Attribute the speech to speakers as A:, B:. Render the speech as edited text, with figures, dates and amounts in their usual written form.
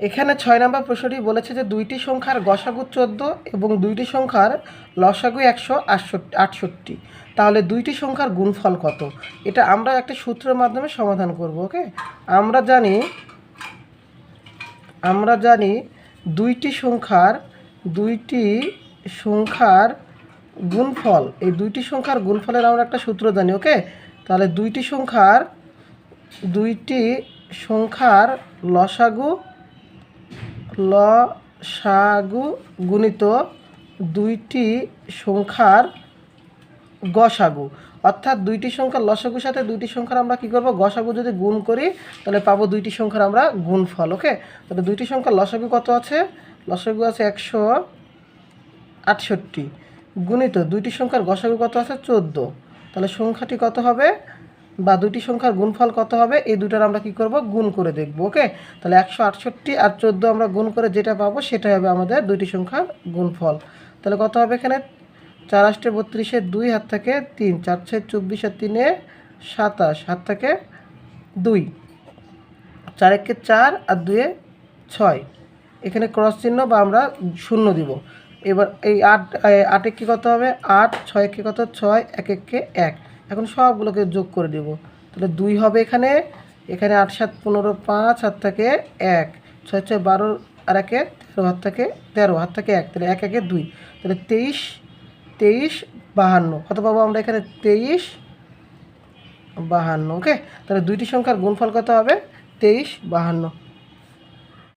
A: এখানে 6 নম্বর প্রশ্নটি বলেছে যে দুইটি সংখ্যার গসাগু 14 এবং দুইটি সংখ্যার লসাগু 168। তাহলে দুইটি সংখ্যার গুণফল কত? এটা আমরা একটা সূত্রের মাধ্যমে সমাধান করব। ওকে, আমরা জানি দুইটি সংখ্যার গুণফল, এই দুইটি সংখ্যার গুণফলের আমরা একটা সূত্র জানি। ওকে, তাহলে দুইটি সংখ্যার লসাগু গুণিত দুইটি সংখ্যার গসাগু, অর্থাৎ দুইটি সংখ্যার লসাগুর সাথে দুইটি সংখ্যার আমরা কী করব, গসাগু যদি গুণ করি তাহলে পাবো দুইটি সংখ্যার আমরা গুণফল। ওকে, তাহলে দুইটি সংখ্যার লসাগু কত আছে? লসাগু আছে 168 গুণিত দুইটি সংখ্যার গসাগু কত আছে? 14। তাহলে সংখ্যাটি কত হবে বা দুইটি সংখ্যার গুণফল কত হবে, এই দুটার আমরা কী করব, গুণ করে দেখব। ওকে, তাহলে 168 আর 14 আমরা গুণ করে যেটা পাবো সেটাই হবে আমাদের দুইটি সংখ্যার গুণফল। তাহলে কত হবে এখানে? 4 8 32, 2 হাত থাকে 3, 4 6 24 আর 3 27, হাত থাকে 2, 4 1 4 আর 2 6। এখানে ক্রস চিহ্ন বা আমরা শূন্য দিব। এবার এই 8 কি কত হবে? 8, 6 কে কত? 6, 1 1 1। এখন সবগুলোকে যোগ করে দেব। তাহলে 2 হবে এখানে 8 7 15, 5 হাত থাকে 1, 6 6 12 আর 1 13, হাত থাকে 13, হাত থাকে 1, তাহলে 1 1 2, তাহলে 23 52। কত পাবো আমরা এখানে? 23 52। ওকে, তাহলে দুইটি সংখ্যার গুণফল কত হবে? 23 52।